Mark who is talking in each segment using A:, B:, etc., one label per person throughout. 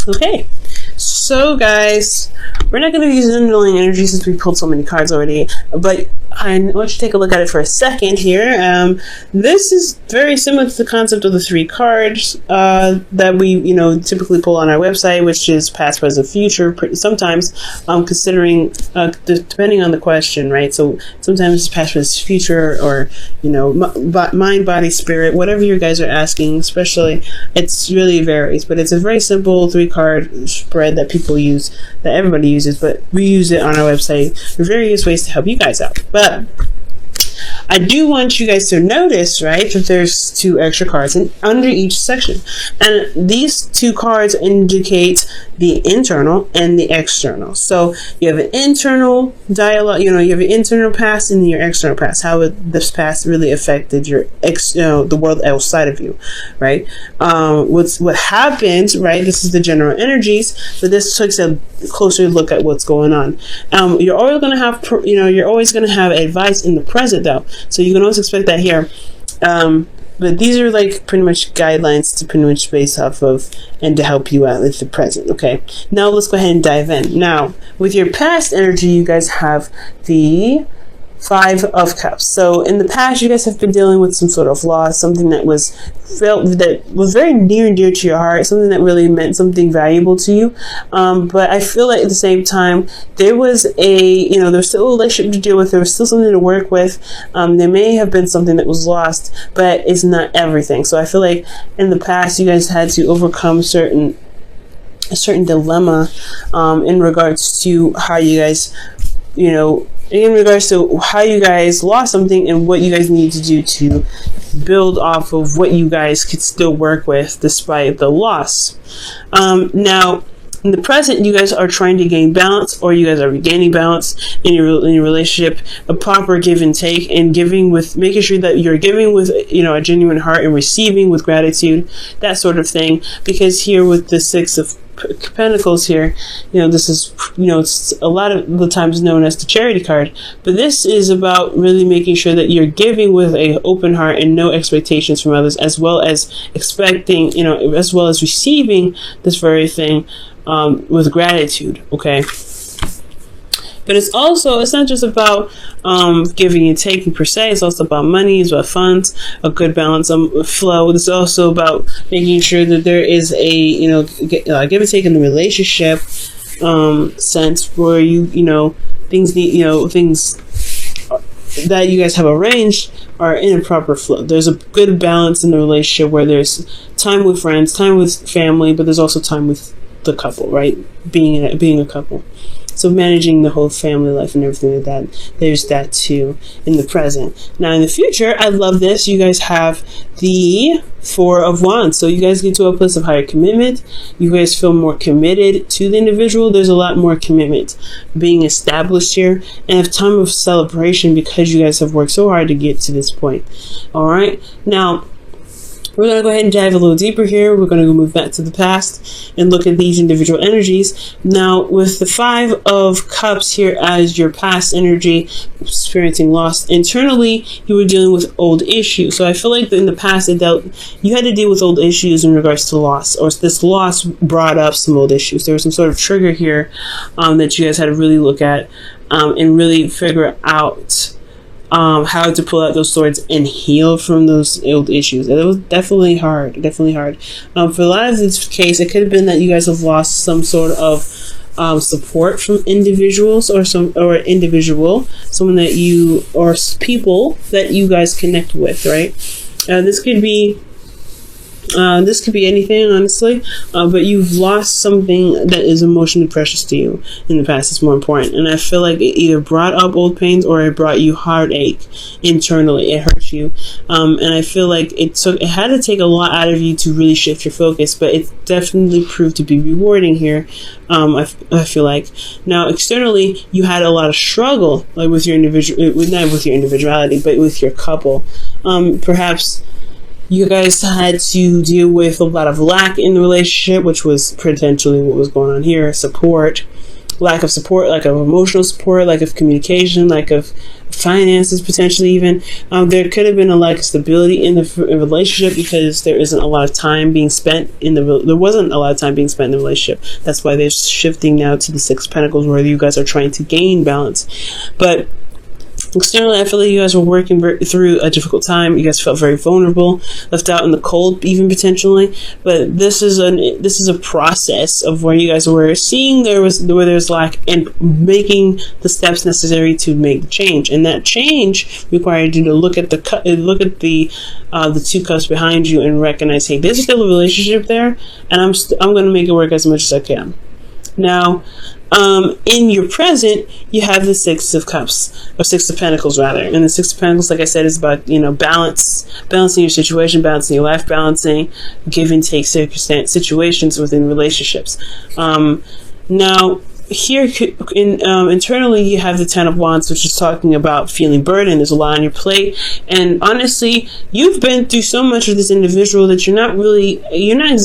A: Okay, so guys, we're not going to use underlying energy since we pulled so many cards already, but I want you to take a look at it for a second here. This is very similar to the concept of the 3 cards that we, typically pull on our website, which is past, present, future. Sometimes, considering depending on the question, right? So sometimes it's past, present, future, or mind, body, spirit, whatever you guys are asking. Especially, it's really varies, but it's a very simple 3-card spread that people use, that everybody uses, but we use it on our website for various ways to help you guys out. But I do want you guys to notice, right, that there's 2 extra cards under each section. And these 2 cards indicate the internal and the external. So you have an internal dialogue, you have your internal past and your external past. How this past really affected your the world outside of you, right? What happens, right? This is the general energies, but this takes a closer look at what's going on. You're always going to have, you're always going to have advice in the present, though. So you can always expect that here. But these are like pretty much guidelines to pretty much base off of and to help you out with the present. Okay, now let's go ahead and dive in. Now, with your past energy, you guys have the 5 of Cups. So in the past, you guys have been dealing with some sort of loss, something that was very near and dear to your heart, something that really meant something valuable to you. But I feel like at the same time, there was there's still a relationship to deal with. There was still something to work with. There may have been something that was lost, but it's not everything. So I feel like in the past, you guys had to overcome a certain dilemma in regards to how you guys, in regards to how you guys lost something and what you guys need to do to build off of what you guys could still work with despite the loss. Now, in the present, you guys are trying to gain balance, or you guys are regaining balance in your relationship, a proper give and take, and making sure that you're giving with a genuine heart and receiving with gratitude, that sort of thing. Because here with the 6 of Pentacles here, this is it's a lot of the times known as the charity card, but this is about really making sure that you're giving with an open heart and no expectations from others, as well as expecting, as well as receiving this very thing with gratitude. Okay. But it's not just about giving and taking per se. It's also about money, it's about funds, a good balance of flow. It's also about making sure that there is a give and take in the relationship sense where things that you guys have arranged are in a proper flow. There's a good balance in the relationship where there's time with friends, time with family, but there's also time with the couple, right? Being a couple. So managing the whole family life and everything like that, there's that too in the present. Now in the future, I love this. You guys have the 4 of Wands. So you guys get to a place of higher commitment. You guys feel more committed to the individual. There's a lot more commitment being established here, and a time of celebration because you guys have worked so hard to get to this point. All right. Now, we're going to go ahead and dive a little deeper here. We're going to go move back to the past and look at these individual energies. Now, with the 5 of Cups here as your past energy, experiencing loss internally, you were dealing with old issues. So I feel like in the past, you had to deal with old issues in regards to loss, or this loss brought up some old issues. There was some sort of trigger here that you guys had to really look at and really figure out how to pull out those swords and heal from those old issues. It was definitely hard. For a lot of this case, it could have been that you guys have lost some sort of support from individuals someone that you, or people that you guys connect with, right? This could be anything, honestly, but you've lost something that is emotionally precious to you in the past. It's more important, and I feel like it either brought up old pains or it brought you heartache internally. It hurt you, and I feel like it had to take a lot out of you to really shift your focus, but it definitely proved to be rewarding here. I feel like now externally you had a lot of struggle, like with your not with your individuality, but with your couple. Perhaps you guys had to deal with a lot of lack in the relationship, which was potentially what was going on here. Support, lack of support, lack of emotional support, lack of communication, lack of finances, potentially even. There could have been a lack of stability in the relationship because there isn't a lot of time being spent there wasn't a lot of time being spent in the relationship. That's why they're shifting now to the Six of Pentacles, where you guys are trying to gain balance. But externally, I feel like you guys were working through a difficult time. You guys felt very vulnerable, left out in the cold, even potentially. But this is a process of where you guys were seeing where there's lack and making the steps necessary to make the change. And that change required you to look at the two cups behind you and recognize, hey, there's still a relationship there, and I'm going to make it work as much as I can. Now, in your present, you have the Six of Cups, or Six of Pentacles rather. And the Six of Pentacles, like I said, is about, balancing your situation, balancing your life, balancing give and take situations within relationships. Now, here internally, you have the Ten of Wands, which is talking about feeling burdened. There's a lot on your plate, and honestly, you've been through so much with this individual that you're not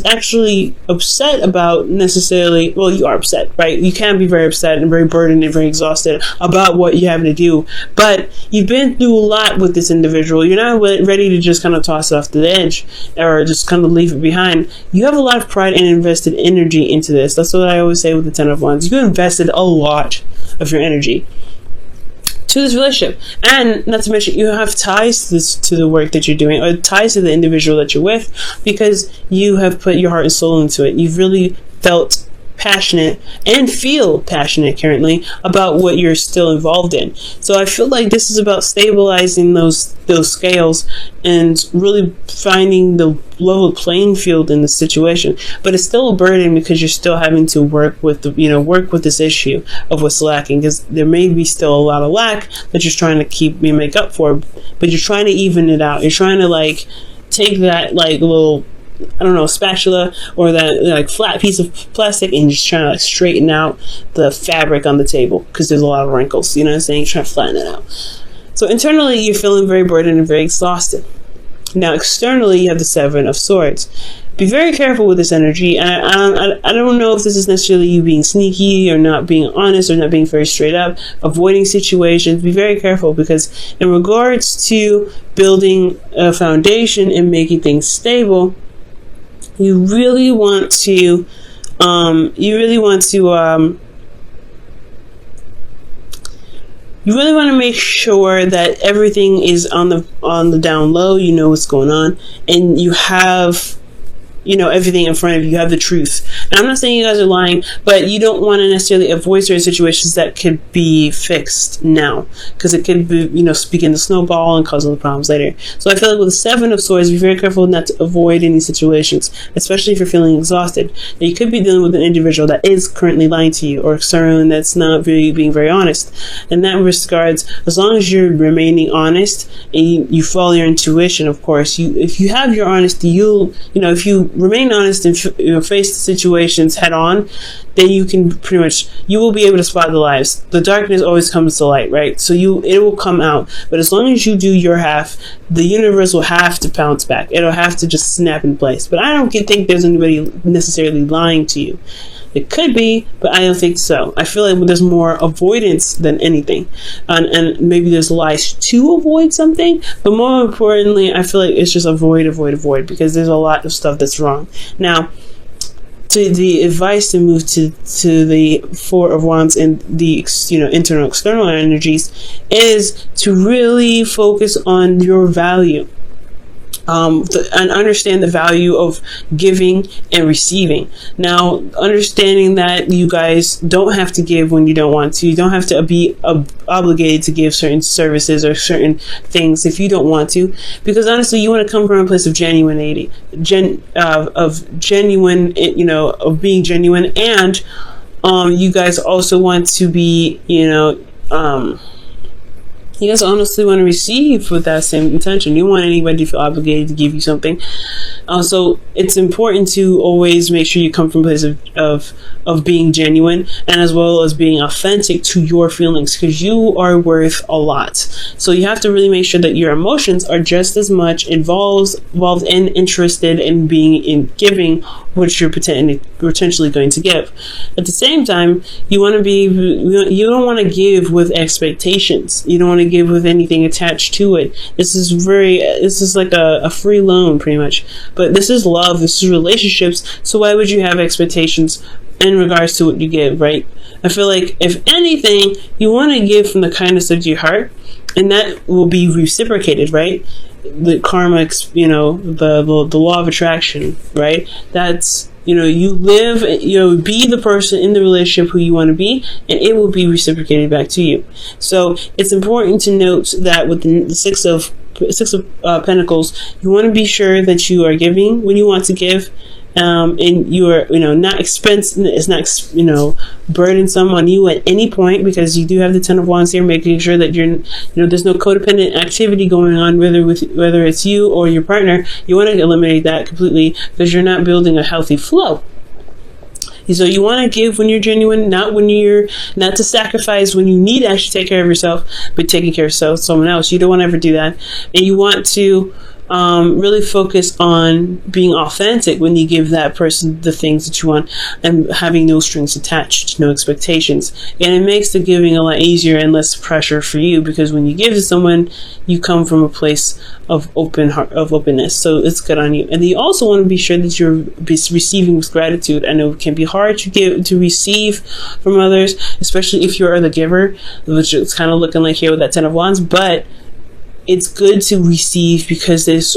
A: actually upset about necessarily. Well, you are upset, right? You can be very upset and very burdened and very exhausted about what you're having to do, but you've been through a lot with this individual. You're not ready to just kind of toss it off the edge or just kind of leave it behind. You have a lot of pride and invested energy into this. That's what I always say with the Ten of Wands. You invested a lot of your energy to this relationship, and not to mention you have ties to the work that you're doing, or ties to the individual that you're with, because you have put your heart and soul into it. You've really felt passionate and feel passionate currently about what you're still involved in. So I feel like this is about stabilizing those scales and really finding the level playing field in the situation. But it's still a burden because you're still having to work with this issue of what's lacking, because there may be still a lot of lack that you're trying to make up for, but you're trying to even it out. You're trying to take that little, I don't know, spatula or that flat piece of plastic and just trying to straighten out the fabric on the table because there's a lot of wrinkles. You know what I'm saying? You're trying to flatten it out. So internally, you're feeling very burdened and very exhausted. Now, externally, you have the Seven of Swords. Be very careful with this energy. And I don't know if this is necessarily you being sneaky or not being honest or not being very straight up, avoiding situations. Be very careful, because in regards to building a foundation and making things stable, you really want to make sure that everything is on the down low. You know what's going on, and you have everything in front of you. You have the truth. And I'm not saying you guys are lying, but you don't want to necessarily avoid certain situations that could be fixed now, because it could be, begin to snowball and cause other problems later. So I feel like with the Seven of Swords, be very careful not to avoid any situations, especially if you're feeling exhausted. Now, you could be dealing with an individual that is currently lying to you, or someone that's not really being very honest. In that regards, as long as you're remaining honest and you follow your intuition, of course, if you have your honesty, if you remain honest and face the situations head on, then you will be able to spot the lies. The darkness always comes to light, right? So it will come out. But as long as you do your half, the universe will have to bounce back. It'll have to just snap in place. But I don't think there's anybody necessarily lying to you. It could be, but I don't think so. I feel like there's more avoidance than anything. And maybe there's lies to avoid something, but more importantly, I feel like it's just avoid, because there's a lot of stuff that's wrong. Now, to the advice to move to the Four of Wands and the internal, external energies is to really focus on your value. And understand the value of giving and receiving. Now, understanding that you guys don't have to give when you don't want to. You don't have to be obligated to give certain services or certain things if you don't want to. Because honestly, you want to come from a place of genuinity, of being genuine, and you guys also want to be, You guys honestly want to receive with that same intention. You don't want anybody to feel obligated to give you something. So it's important to always make sure you come from a place of being genuine, and as well as being authentic to your feelings, because you are worth a lot. So you have to really make sure that your emotions are just as much involved and interested in being in giving what you're potentially going to give. At the same time, you don't want to give with expectations. You don't want to give with anything attached to it. This is like a free loan, pretty much. But this is love, this is relationships, so why would you have expectations in regards to what you give, right? I feel like, if anything, you want to give from the kindness of your heart, and that will be reciprocated, right? The karma, the law of attraction, right? That's, you live, be the person in the relationship who you want to be, and it will be reciprocated back to you. So it's important to note that with the Six of Pentacles, you want to be sure that you are giving when you want to give, and you are, not expensive. It's not, burdensome on you at any point, because you do have the Ten of Wands here, making sure that there's no codependent activity going on, whether it's you or your partner. You want to eliminate that completely, because you're not building a healthy flow. So you want to give when you're genuine, not to sacrifice when you need to actually take care of yourself, but taking care of someone else. You don't want to ever do that. And you want to really focus on being authentic when you give that person the things that you want, and having no strings attached, no expectations. And it makes the giving a lot easier and less pressure for you, because when you give to someone, you come from a place of openness. So it's good on you. And then you also want to be sure that you're receiving with gratitude. I know it can be hard to receive from others, especially if you're the giver, which it's kind of looking like here with that Ten of Wands, but it's good to receive, because it's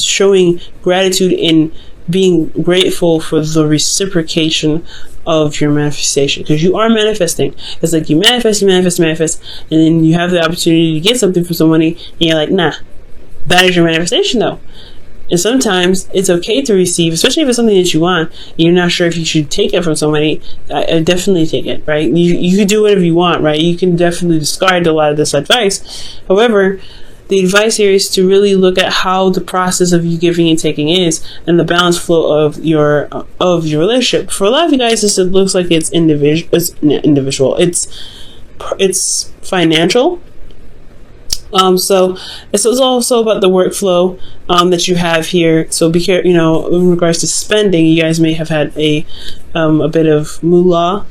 A: showing gratitude in being grateful for the reciprocation of your manifestation, because you are manifesting. It's like you manifest, and then you have the opportunity to get something from somebody, and you're like, nah, that is your manifestation though. And sometimes it's okay to receive, especially if it's something that you want, and you're not sure if you should take it from somebody. I definitely take it, right? You can do whatever you want, right? You can definitely discard a lot of this advice. However, the advice here is to really look at how the process of you giving and taking is, and the balance flow of your relationship. For a lot of you guys, it looks like it's individual. It's financial. So it's also about the workflow that you have here. So be careful, in regards to spending, you guys may have had a bit of moolah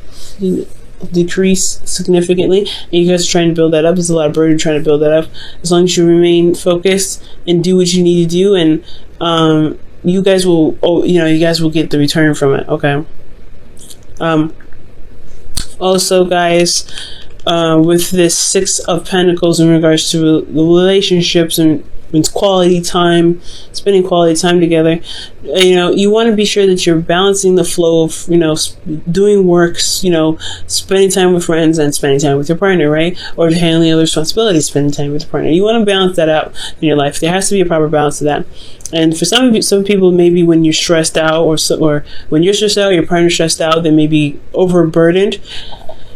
A: decrease significantly, and you guys are trying to build that up. There's a lot of burden trying to build that up. As long as you remain focused and do what you need to do, and you guys will get the return from it. Okay. Also, guys, with this Six of Pentacles in regards to the relationships and quality time, spending quality time together, you want to be sure that you're balancing the flow of, doing works, spending time with friends and spending time with your partner, right? Or handling other responsibilities, spending time with your partner. You want to balance that out in your life. There has to be a proper balance to that. And for some people, maybe when you're stressed out, or when you're stressed out, your partner's stressed out, they may be overburdened,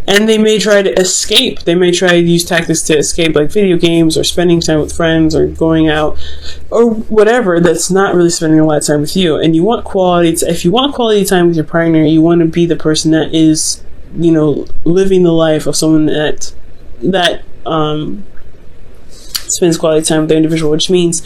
A: and they may try to escape. They may try to use tactics to escape, like video games, or spending time with friends, or going out, or whatever that's not really spending a lot of time with you. And you want if you want quality time with your partner, you want to be the person that is, living the life of someone that spends quality time with their individual, which means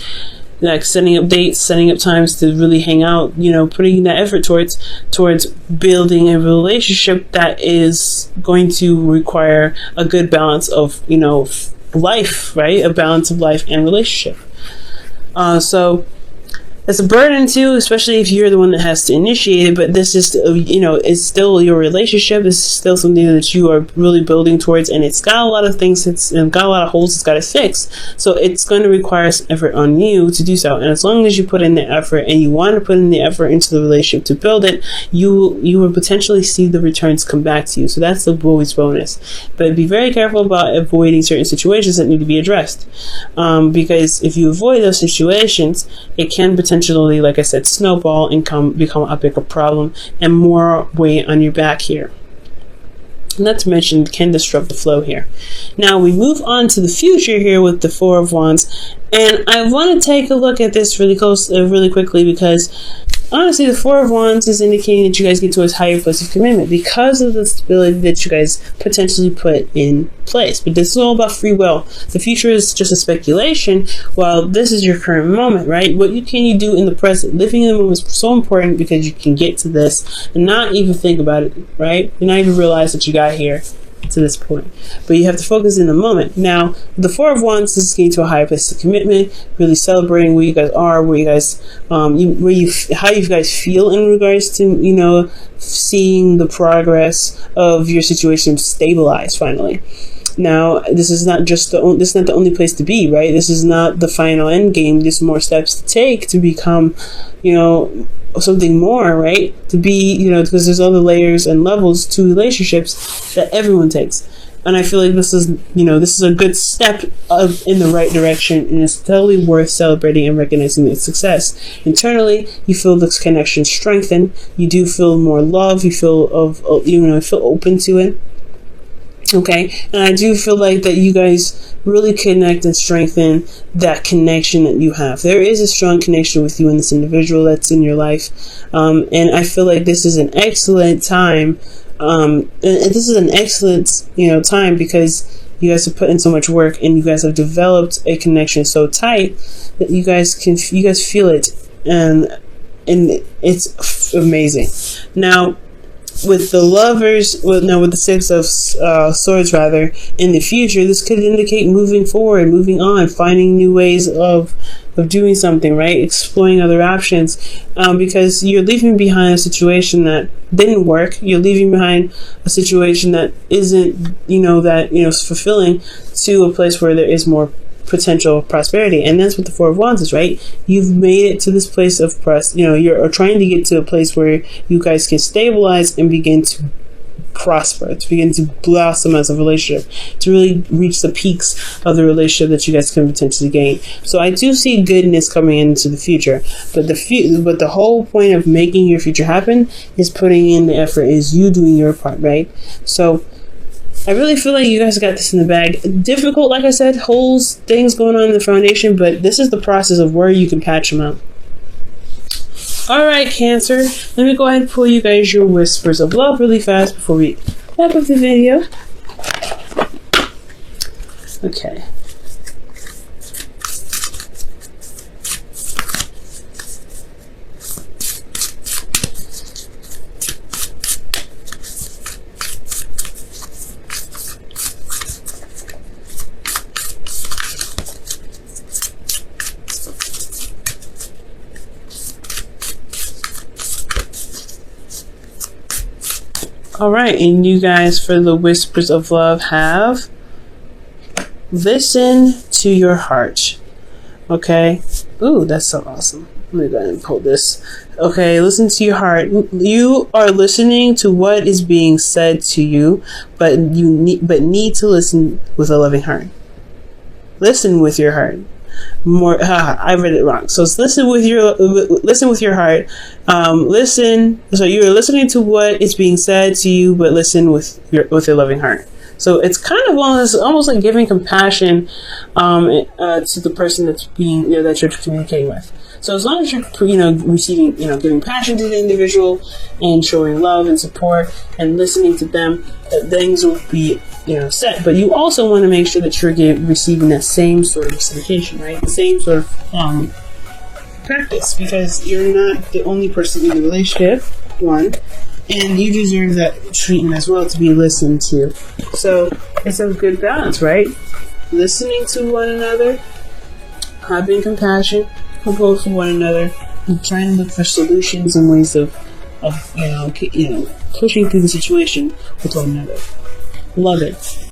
A: like setting up dates, setting up times to really hang out, putting that effort towards building a relationship that is going to require a good balance of, life, right? A balance of life and relationship. So it's a burden too, especially if you're the one that has to initiate it, but this is, it's still your relationship. This is still something that you are really building towards, and it's got a lot of things, it's got a lot of holes it's got to fix. So it's going to require some effort on you to do so. And as long as you put in the effort, and you want to put in the effort into the relationship to build it, you will potentially see the returns come back to you. So that's the always bonus. But be very careful about avoiding certain situations that need to be addressed. Because if you avoid those situations, it can potentially, like I said, snowball and become a bigger problem and more weight on your back here. not to mention can disrupt the flow here. Now we move on to the future here with the Four of Wands, and I want to take a look at this really quickly, because honestly, the Four of Wands is indicating that you guys get to a higher place of commitment because of the stability that you guys potentially put in place. But this is all about free will. The future is just a speculation, while this is your current moment, right? What can you do in the present? Living in the moment is so important, because you can get to this and not even think about it, right? You not even realize that you got here to this point, but you have to focus in the moment. Now the Four of Wands is getting to a higher place of commitment, really celebrating where you guys are, where you guys how you guys feel in regards to seeing the progress of your situation stabilize finally. Now this is not the only place to be, right? This is not the final end game. There's more steps to take to become something more, right? To be, because there's other layers and levels to relationships that everyone takes. And I feel like this is a good step in the right direction, and it's totally worth celebrating and recognizing its success. Internally, you feel this connection strengthen. You do feel more love. You feel feel open to it. Okay, and I do feel like that you guys really connect and strengthen that connection that you have. There is a strong connection with you and this individual that's in your life, and I feel like this is an excellent time. And this is an excellent time, because you guys have put in so much work, and you guys have developed a connection so tight that you guys feel it, and it's amazing. Now, with the Lovers, with the Six of Swords rather, in the future, this could indicate moving forward, moving on, finding new ways of doing something, right? Exploring other options, because you're leaving behind a situation that didn't work. You're leaving behind a situation that isn't, fulfilling, to a place where there is more potential prosperity. And that's what the Four of Wands is, right? You've made it to this place of you're trying to get to a place where you guys can stabilize and begin to prosper, to begin to blossom as a relationship, to really reach the peaks of the relationship that you guys can potentially gain. So I do see goodness coming into the future, but the whole point of making your future happen is putting in the effort, is you doing your part, right? So I really feel like you guys got this in the bag. Difficult, like I said, holes, things going on in the foundation, but this is the process of where you can patch them out. Alright, Cancer, let me go ahead and pull you guys your Whispers of Love really fast before we wrap up the video. Okay. Alright, and you guys for the Whispers of Love have listen to your heart. Okay? Ooh, that's so awesome. Let me go ahead and pull this. Okay, listen to your heart. You are listening to what is being said to you, but you need to listen with a loving heart. Listen with your heart. I read it wrong. So it's listen with your heart. So you're listening to what is being said to you, but listen with your loving heart. So it's kind of almost like giving compassion to the person that's being that you're communicating with. So as long as you're receiving giving passion to the individual and showing love and support and listening to them, things will be set. But you also want to make sure that you're receiving that same sort of reciprocation, right? The same sort of practice, because you're not the only person in the relationship, one, and you deserve that treatment as well, to be listened to. So it's a good balance, right? Listening to one another, having compassion for both of one another, and trying to look for solutions and ways of pushing through the situation with one another. Love it.